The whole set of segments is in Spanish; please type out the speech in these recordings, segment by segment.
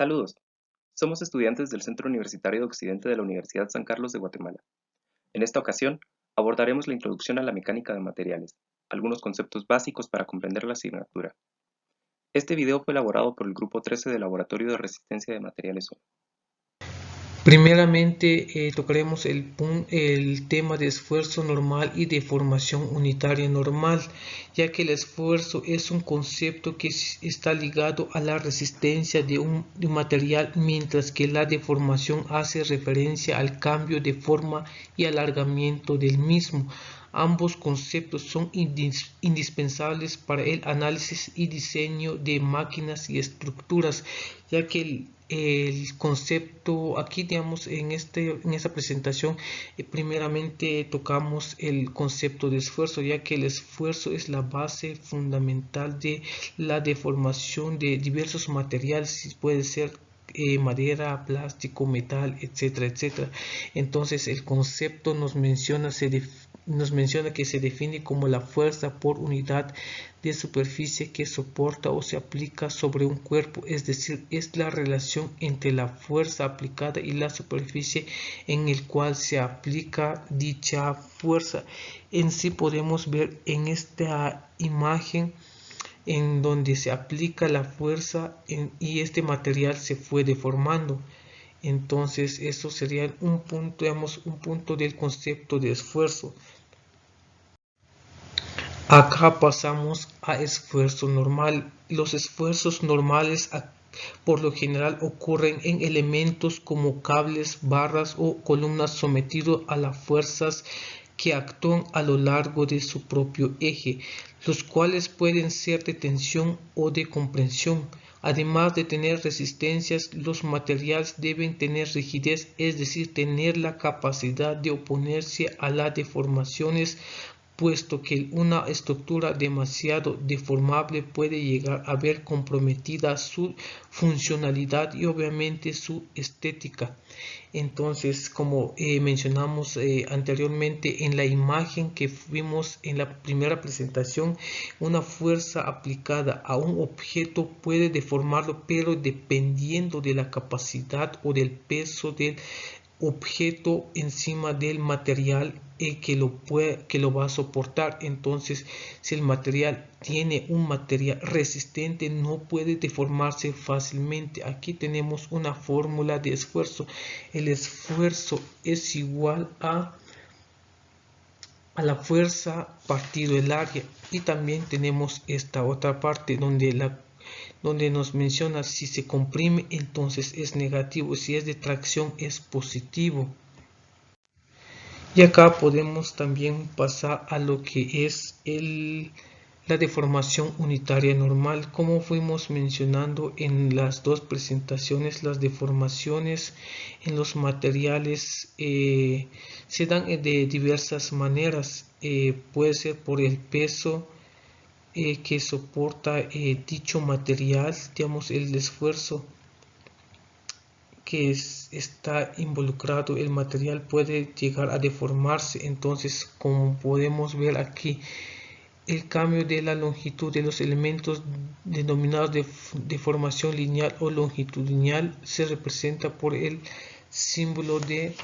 Saludos, somos estudiantes del Centro Universitario de Occidente de la Universidad San Carlos de Guatemala. En esta ocasión, abordaremos la introducción a la mecánica de materiales, algunos conceptos básicos para comprender la asignatura. Este video fue elaborado por el Grupo 13 del Laboratorio de Resistencia de Materiales 1. Primeramente tocaremos el tema de esfuerzo normal y deformación unitaria normal, ya que el esfuerzo es un concepto que está ligado a la resistencia de un material, mientras que la deformación hace referencia al cambio de forma y alargamiento del mismo. Ambos conceptos son indispensables para el análisis y diseño de máquinas y estructuras, ya que el concepto aquí, digamos, en esta presentación, primeramente tocamos el concepto de esfuerzo, ya que el esfuerzo es la base fundamental de la deformación de diversos materiales, puede ser madera, plástico, metal, etcétera, etcétera. Entonces el concepto nos menciona que se define como la fuerza por unidad de superficie que soporta o se aplica sobre un cuerpo, es decir, es la relación entre la fuerza aplicada y la superficie en el cual se aplica dicha fuerza. En sí podemos ver en esta imagen en donde se aplica la fuerza y este material se fue deformando. Entonces eso sería un punto, digamos, un punto del concepto de esfuerzo. Acá pasamos a esfuerzo normal. Los esfuerzos normales por lo general ocurren en elementos como cables, barras o columnas sometidos a las fuerzas que actúan a lo largo de su propio eje, los cuales pueden ser de tensión o de compresión. Además de tener resistencias, los materiales deben tener rigidez, es decir, tener la capacidad de oponerse a las deformaciones, puesto que una estructura demasiado deformable puede llegar a ver comprometida su funcionalidad y obviamente su estética. Entonces, como mencionamos anteriormente en la imagen que vimos en la primera presentación, una fuerza aplicada a un objeto puede deformarlo, pero dependiendo de la capacidad o del peso del objeto encima del material que lo va a soportar. Entonces, si el material tiene un material resistente, no puede deformarse fácilmente. Aquí tenemos una fórmula de esfuerzo. El esfuerzo es igual a la fuerza partido el área, y también tenemos esta otra parte donde nos menciona si se comprime entonces es negativo, si es de tracción es positivo. Y acá podemos también pasar a lo que es la deformación unitaria normal. Como fuimos mencionando en las dos presentaciones, las deformaciones en los materiales se dan de diversas maneras. Puede ser por el peso que soporta dicho material, digamos el esfuerzo que está involucrado, el material puede llegar a deformarse. Entonces, como podemos ver aquí, el cambio de la longitud de los elementos denominados de deformación lineal o longitudinal se representa por el símbolo de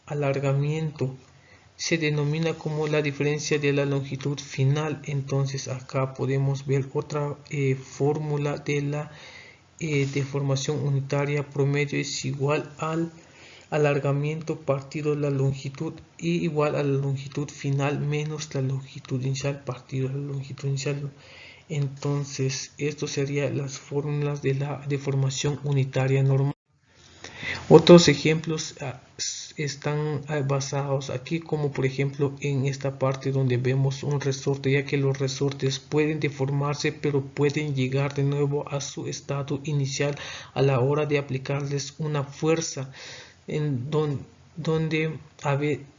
alargamiento. Se denomina como la diferencia de la longitud final. Entonces acá podemos ver otra fórmula de la deformación unitaria. Promedio es igual al alargamiento partido la longitud y igual a la longitud final menos la longitud inicial partido la longitud inicial. Entonces esto serían las fórmulas de la deformación unitaria normal. Otros ejemplos están basados aquí, como por ejemplo en esta parte donde vemos un resorte, ya que los resortes pueden deformarse pero pueden llegar de nuevo a su estado inicial a la hora de aplicarles una fuerza en donde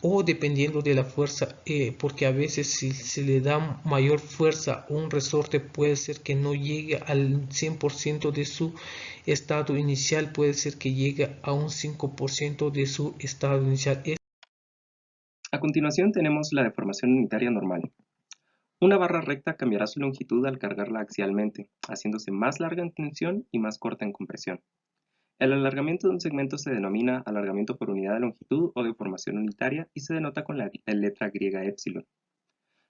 o dependiendo de la fuerza, porque a veces si se le da mayor fuerza a un resorte puede ser que no llegue al 100% de su estado inicial, puede ser que llegue a un 5% de su estado inicial. A continuación tenemos la deformación unitaria normal. Una barra recta cambiará su longitud al cargarla axialmente, haciéndose más larga en tensión y más corta en compresión. El alargamiento de un segmento se denomina alargamiento por unidad de longitud o deformación unitaria y se denota con la letra griega epsilon.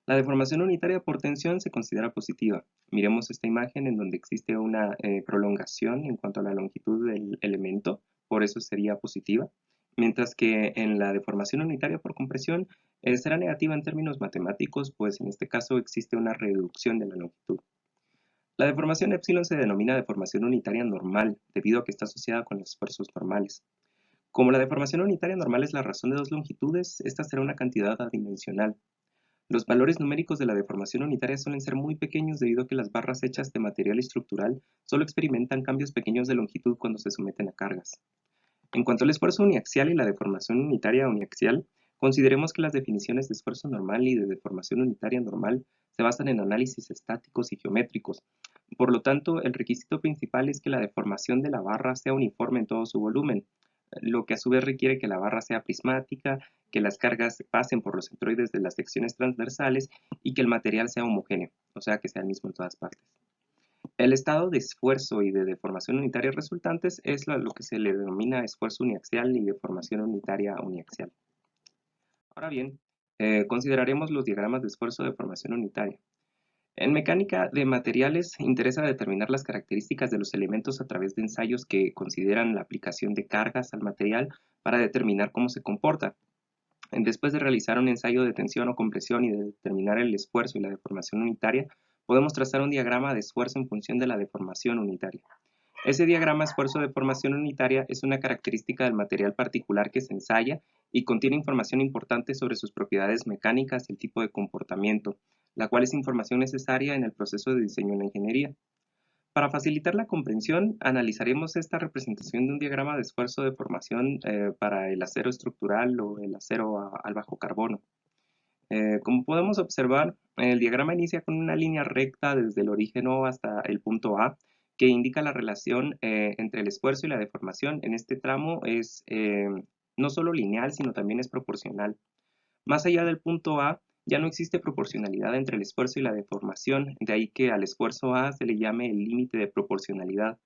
La deformación unitaria por tensión se considera positiva. Miremos esta imagen en donde existe una prolongación en cuanto a la longitud del elemento, por eso sería positiva, mientras que en la deformación unitaria por compresión será negativa en términos matemáticos, pues en este caso existe una reducción de la longitud. La deformación epsilon se denomina deformación unitaria normal, debido a que está asociada con los esfuerzos normales. Como la deformación unitaria normal es la razón de dos longitudes, esta será una cantidad adimensional. Los valores numéricos de la deformación unitaria suelen ser muy pequeños debido a que las barras hechas de material estructural solo experimentan cambios pequeños de longitud cuando se someten a cargas. En cuanto al esfuerzo uniaxial y la deformación unitaria uniaxial, consideremos que las definiciones de esfuerzo normal y de deformación unitaria normal se basan en análisis estáticos y geométricos. Por lo tanto, el requisito principal es que la deformación de la barra sea uniforme en todo su volumen, lo que a su vez requiere que la barra sea prismática, que las cargas pasen por los centroides de las secciones transversales y que el material sea homogéneo, o sea que sea el mismo en todas partes. El estado de esfuerzo y de deformación unitaria resultantes es lo que se le denomina esfuerzo uniaxial y deformación unitaria uniaxial. Ahora bien, consideraremos los diagramas de esfuerzo de deformación unitaria. En mecánica de materiales interesa determinar las características de los elementos a través de ensayos que consideran la aplicación de cargas al material para determinar cómo se comporta. Después de realizar un ensayo de tensión o compresión y de determinar el esfuerzo y la deformación unitaria, podemos trazar un diagrama de esfuerzo en función de la deformación unitaria. Ese diagrama esfuerzo-deformación unitaria es una característica del material particular que se ensaya y contiene información importante sobre sus propiedades mecánicas y el tipo de comportamiento, la cual es información necesaria en el proceso de diseño en la ingeniería. Para facilitar la comprensión, analizaremos esta representación de un diagrama de esfuerzo-deformación para el acero estructural o el acero al bajo carbono. Como podemos observar, el diagrama inicia con una línea recta desde el origen O hasta el punto A, que indica la relación entre el esfuerzo y la deformación. En este tramo es no solo lineal, sino también es proporcional. Más allá del punto A, ya no existe proporcionalidad entre el esfuerzo y la deformación, de ahí que al esfuerzo A se le llame el límite de proporcionalidad.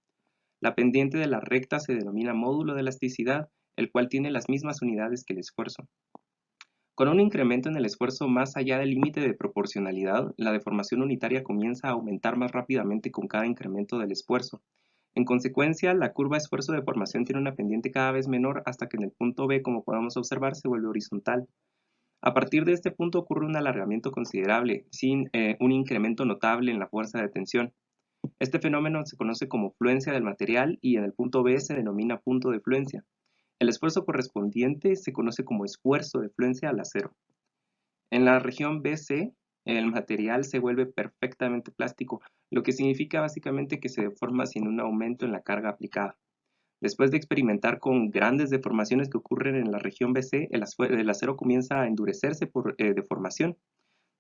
La pendiente de la recta se denomina módulo de elasticidad, el cual tiene las mismas unidades que el esfuerzo. Con un incremento en el esfuerzo más allá del límite de proporcionalidad, la deformación unitaria comienza a aumentar más rápidamente con cada incremento del esfuerzo. En consecuencia, la curva esfuerzo-deformación tiene una pendiente cada vez menor hasta que en el punto B, como podemos observar, se vuelve horizontal. A partir de este punto ocurre un alargamiento considerable, sin un incremento notable en la fuerza de tensión. Este fenómeno se conoce como fluencia del material y en el punto B se denomina punto de fluencia. El esfuerzo correspondiente se conoce como esfuerzo de fluencia al acero. En la región BC, el material se vuelve perfectamente plástico, lo que significa básicamente que se deforma sin un aumento en la carga aplicada. Después de experimentar con grandes deformaciones que ocurren en la región BC, el acero comienza a endurecerse por deformación.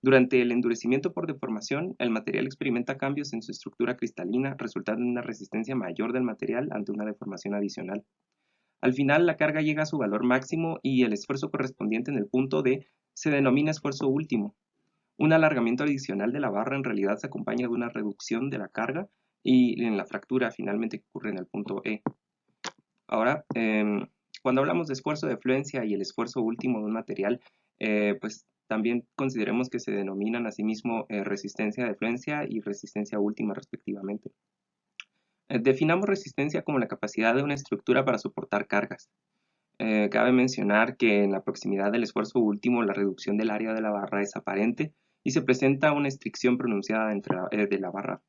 Durante el endurecimiento por deformación, el material experimenta cambios en su estructura cristalina, resultando en una resistencia mayor del material ante una deformación adicional. Al final, la carga llega a su valor máximo y el esfuerzo correspondiente en el punto D se denomina esfuerzo último. Un alargamiento adicional de la barra en realidad se acompaña de una reducción de la carga y en la fractura finalmente que ocurre en el punto E. Ahora, cuando hablamos de esfuerzo de fluencia y el esfuerzo último de un material, pues también consideremos que se denominan asimismo resistencia de fluencia y resistencia última respectivamente. Definamos resistencia como la capacidad de una estructura para soportar cargas. Cabe mencionar que en la proximidad del esfuerzo último la reducción del área de la barra es aparente y se presenta una estricción pronunciada de la barra.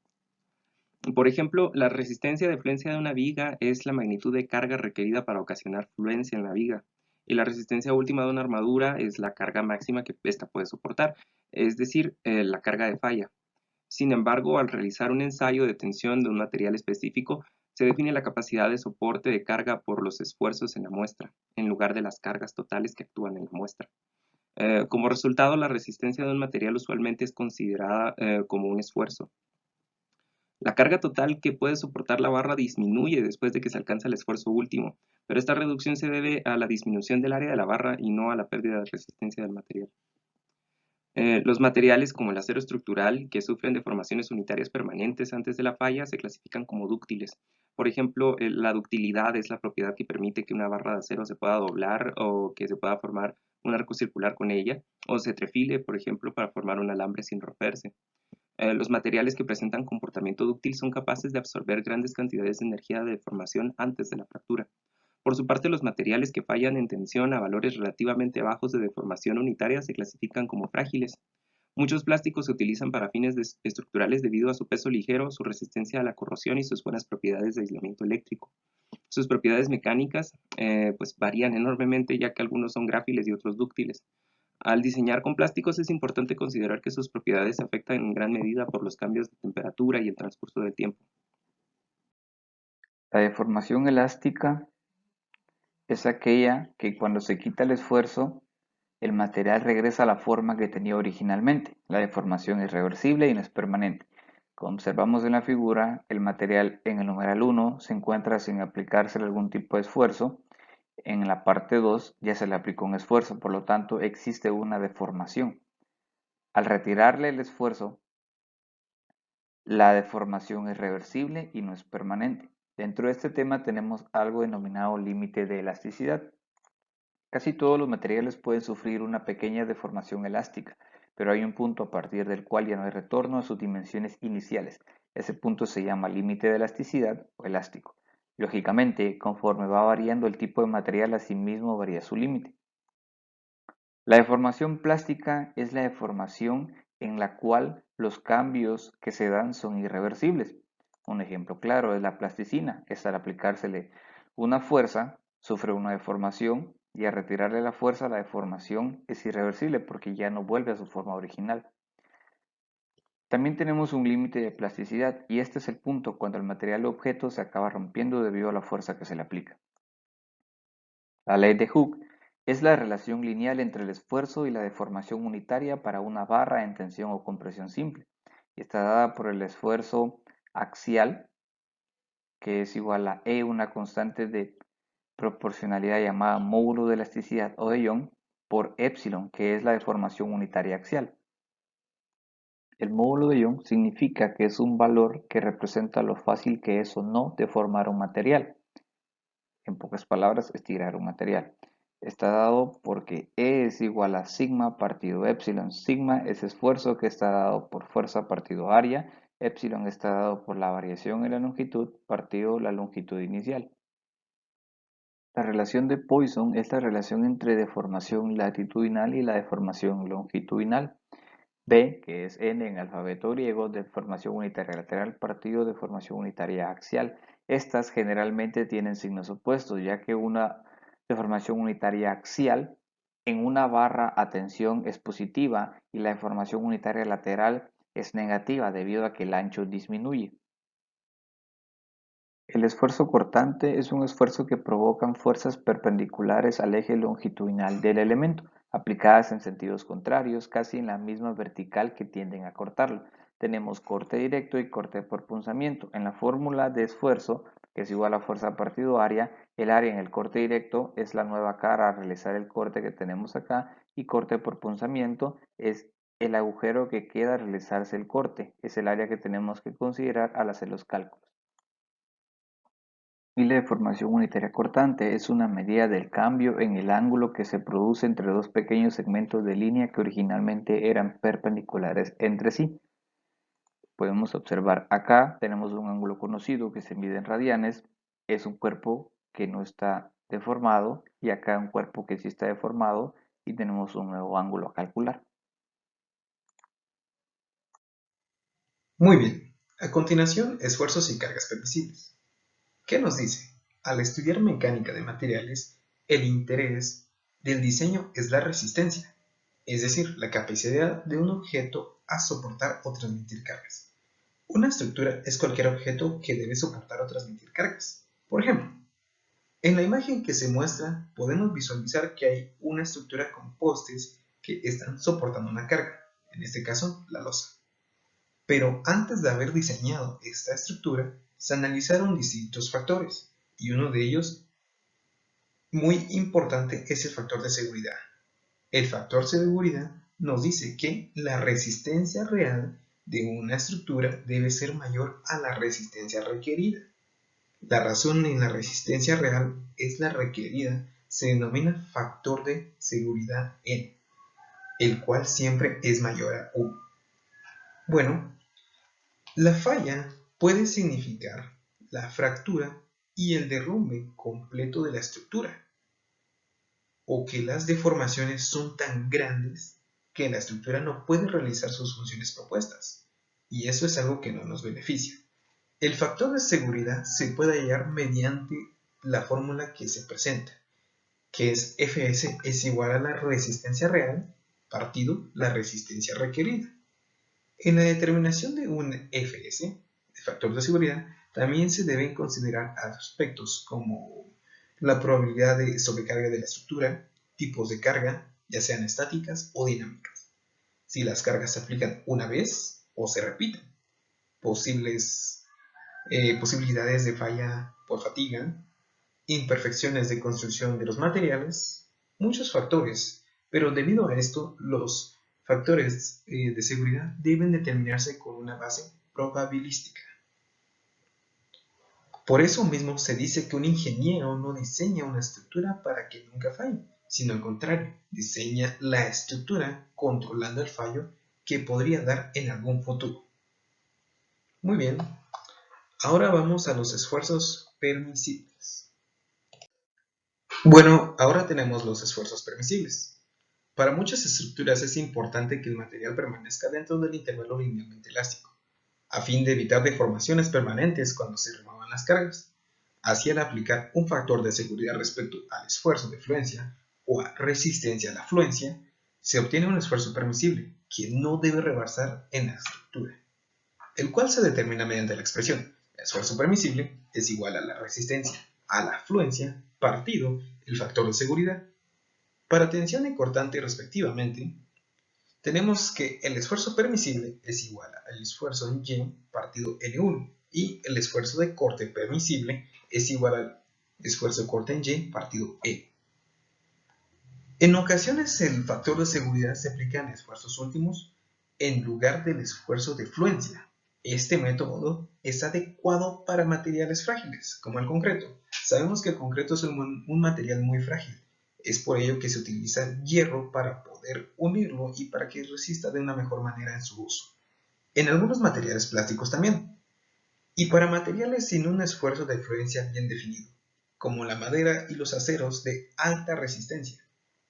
Por ejemplo, la resistencia de fluencia de una viga es la magnitud de carga requerida para ocasionar fluencia en la viga, y la resistencia última de una armadura es la carga máxima que ésta puede soportar, es decir, la carga de falla. Sin embargo, al realizar un ensayo de tensión de un material específico, se define la capacidad de soporte de carga por los esfuerzos en la muestra, en lugar de las cargas totales que actúan en la muestra. Como resultado, la resistencia de un material usualmente es considerada como un esfuerzo. La carga total que puede soportar la barra disminuye después de que se alcanza el esfuerzo último, pero esta reducción se debe a la disminución del área de la barra y no a la pérdida de resistencia del material. Los materiales como el acero estructural, que sufren deformaciones unitarias permanentes antes de la falla, se clasifican como dúctiles, Por ejemplo, la ductilidad es la propiedad que permite que una barra de acero se pueda doblar o que se pueda formar un arco circular con ella, o se trefile, por ejemplo, para formar un alambre sin romperse. Los materiales que presentan comportamiento dúctil son capaces de absorber grandes cantidades de energía de deformación antes de la fractura. Por su parte, los materiales que fallan en tensión a valores relativamente bajos de deformación unitaria se clasifican como frágiles. Muchos plásticos se utilizan para fines estructurales debido a su peso ligero, su resistencia a la corrosión y sus buenas propiedades de aislamiento eléctrico. Sus propiedades mecánicas pues varían enormemente, ya que algunos son gráfiles y otros dúctiles. Al diseñar con plásticos es importante considerar que sus propiedades se afectan en gran medida por los cambios de temperatura y el transcurso del tiempo. La deformación elástica es aquella que cuando se quita el esfuerzo, el material regresa a la forma que tenía originalmente. La deformación es reversible y no es permanente. Como observamos en la figura, el material en el numeral 1 se encuentra sin aplicarse algún tipo de esfuerzo. En la parte 2 ya se le aplicó un esfuerzo, por lo tanto existe una deformación. Al retirarle el esfuerzo, la deformación es reversible y no es permanente. Dentro de este tema tenemos algo denominado límite de elasticidad. Casi todos los materiales pueden sufrir una pequeña deformación elástica, pero hay un punto a partir del cual ya no hay retorno a sus dimensiones iniciales. Ese punto se llama límite de elasticidad o elástico. Lógicamente, conforme va variando el tipo de material, asimismo varía su límite. La deformación plástica es la deformación en la cual los cambios que se dan son irreversibles. Un ejemplo claro es la plasticina. Al aplicársele una fuerza, sufre una deformación y al retirarle la fuerza, la deformación es irreversible porque ya no vuelve a su forma original. También tenemos un límite de plasticidad y este es el punto cuando el material o objeto se acaba rompiendo debido a la fuerza que se le aplica. La ley de Hooke es la relación lineal entre el esfuerzo y la deformación unitaria para una barra en tensión o compresión simple. Y está dada por el esfuerzo axial, que es igual a E, una constante de proporcionalidad llamada módulo de elasticidad o de Young, por epsilon, que es la deformación unitaria axial. El módulo de Young significa que es un valor que representa lo fácil que es o no deformar un material. En pocas palabras, estirar un material. Está dado porque E es igual a sigma partido epsilon. Sigma es esfuerzo que está dado por fuerza partido área. Epsilon está dado por la variación en la longitud partido la longitud inicial. La relación de Poisson es la relación entre deformación latitudinal y la deformación longitudinal. B, que es n en alfabeto griego, deformación unitaria lateral partido deformación unitaria axial. Estas generalmente tienen signos opuestos, ya que una deformación unitaria axial en una barra a tensión es positiva y la deformación unitaria lateral es negativa debido a que el ancho disminuye. El esfuerzo cortante es un esfuerzo que provocan fuerzas perpendiculares al eje longitudinal del elemento, aplicadas en sentidos contrarios, casi en la misma vertical que tienden a cortarlo. Tenemos corte directo y corte por punzamiento. En la fórmula de esfuerzo, que es igual a fuerza partido área, el área en el corte directo es la nueva cara a realizar el corte que tenemos acá y corte por punzamiento es el agujero que queda al realizarse el corte. Es el área que tenemos que considerar al hacer los cálculos. Y la deformación unitaria cortante es una medida del cambio en el ángulo que se produce entre dos pequeños segmentos de línea que originalmente eran perpendiculares entre sí. Podemos observar acá, tenemos un ángulo conocido que se mide en radianes, es un cuerpo que no está deformado y acá un cuerpo que sí está deformado y tenemos un nuevo ángulo a calcular. Muy bien, a continuación, esfuerzos y cargas permisibles. ¿Qué nos dice? Al estudiar mecánica de materiales, el interés del diseño es la resistencia, es decir, la capacidad de un objeto a soportar o transmitir cargas. Una estructura es cualquier objeto que debe soportar o transmitir cargas. Por ejemplo, en la imagen que se muestra podemos visualizar que hay una estructura con postes que están soportando una carga, en este caso la losa. Pero antes de haber diseñado esta estructura, se analizaron distintos factores, y uno de ellos muy importante es el factor de seguridad. El factor de seguridad nos dice que la resistencia real de una estructura debe ser mayor a la resistencia requerida. La razón en la resistencia real es la requerida, se denomina factor de seguridad N, el cual siempre es mayor a 1. Bueno, la falla puede significar la fractura y el derrumbe completo de la estructura, o que las deformaciones son tan grandes que la estructura no puede realizar sus funciones propuestas, y eso es algo que no nos beneficia. El factor de seguridad se puede hallar mediante la fórmula que se presenta, que es Fs es igual a la resistencia real partido la resistencia requerida. En la determinación de un Fs, el factor de seguridad, también se deben considerar aspectos como la probabilidad de sobrecarga de la estructura, tipos de carga, ya sean estáticas o dinámicas, si las cargas se aplican una vez o se repiten, posibilidades de falla por fatiga, imperfecciones de construcción de los materiales, muchos factores, pero debido a esto los factores de seguridad deben determinarse con una base probabilística. Por eso mismo se dice que un ingeniero no diseña una estructura para que nunca falle, sino al contrario, diseña la estructura controlando el fallo que podría dar en algún futuro. Muy bien, ahora vamos a los esfuerzos permisibles. Bueno, ahora tenemos los esfuerzos permisibles. Para muchas estructuras es importante que el material permanezca dentro del intervalo linealmente elástico, a fin de evitar deformaciones permanentes cuando se remuevan las cargas. Así, al aplicar un factor de seguridad respecto al esfuerzo de fluencia o a resistencia a la fluencia, se obtiene un esfuerzo permisible que no debe rebasar en la estructura, el cual se determina mediante la expresión esfuerzo permisible es igual a la resistencia a la fluencia partido el factor de seguridad. Para tensión y cortante respectivamente, tenemos que el esfuerzo permisible es igual al esfuerzo en Y partido N1 y el esfuerzo de corte permisible es igual al esfuerzo de corte en Y partido E. En ocasiones el factor de seguridad se aplica en esfuerzos últimos en lugar del esfuerzo de fluencia. Este método es adecuado para materiales frágiles, como el concreto. Sabemos que el concreto es un material muy frágil. Es por ello que se utiliza hierro para poder unirlo y para que resista de una mejor manera en su uso. En algunos materiales plásticos también. Y para materiales sin un esfuerzo de fluencia bien definido, como la madera y los aceros de alta resistencia.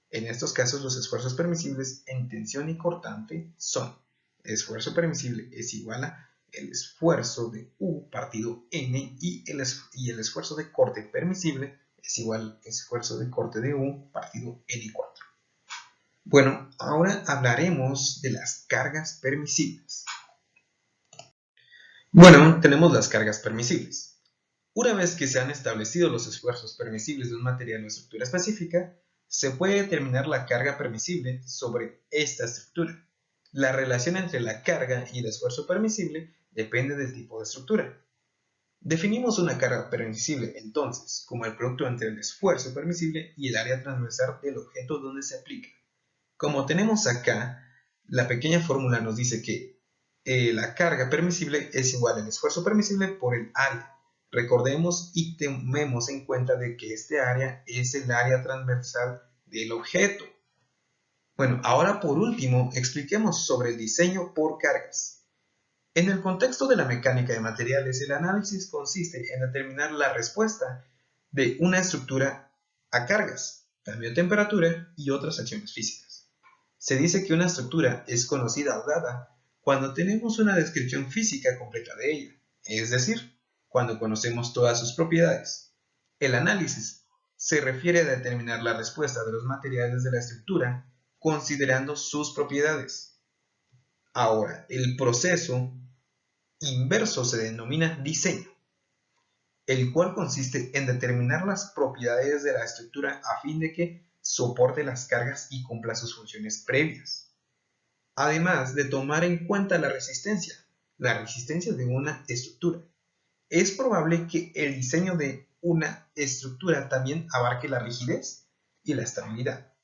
En estos casos los esfuerzos permisibles en tensión y cortante son: el esfuerzo permisible es igual a el esfuerzo de U partido N y el esfuerzo de corte permisible es igual al esfuerzo de corte de U partido N4. Bueno, ahora hablaremos de las cargas permisibles. Bueno, tenemos las cargas permisibles. Una vez que se han establecido los esfuerzos permisibles de un material o estructura específica, se puede determinar la carga permisible sobre esta estructura. La relación entre la carga y el esfuerzo permisible depende del tipo de estructura. Definimos una carga permisible, entonces, como el producto entre el esfuerzo permisible y el área transversal del objeto donde se aplica. Como tenemos acá, la pequeña fórmula nos dice que la carga permisible es igual al esfuerzo permisible por el área. Recordemos y tomemos en cuenta de que este área es el área transversal del objeto. Bueno, ahora por último, expliquemos sobre el diseño por cargas. En el contexto de la mecánica de materiales, el análisis consiste en determinar la respuesta de una estructura a cargas, cambio de temperatura y otras acciones físicas. Se dice que una estructura es conocida o dada cuando tenemos una descripción física completa de ella, es decir, cuando conocemos todas sus propiedades. El análisis se refiere a determinar la respuesta de los materiales de la estructura considerando sus propiedades. Ahora, el proceso inverso se denomina diseño, el cual consiste en determinar las propiedades de la estructura a fin de que soporte las cargas y cumpla sus funciones previas. Además de tomar en cuenta la resistencia de una estructura. Es probable que el diseño de una estructura también abarque la rigidez y la estabilidad.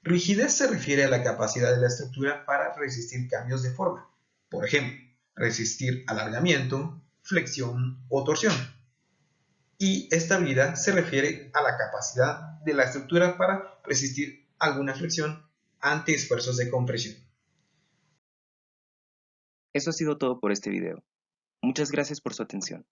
Rigidez se refiere a la capacidad de la estructura para resistir cambios de forma, por ejemplo, resistir alargamiento, flexión o torsión. Y estabilidad se refiere a la capacidad de la estructura para resistir alguna flexión ante esfuerzos de compresión. Eso ha sido todo por este video. Muchas gracias por su atención.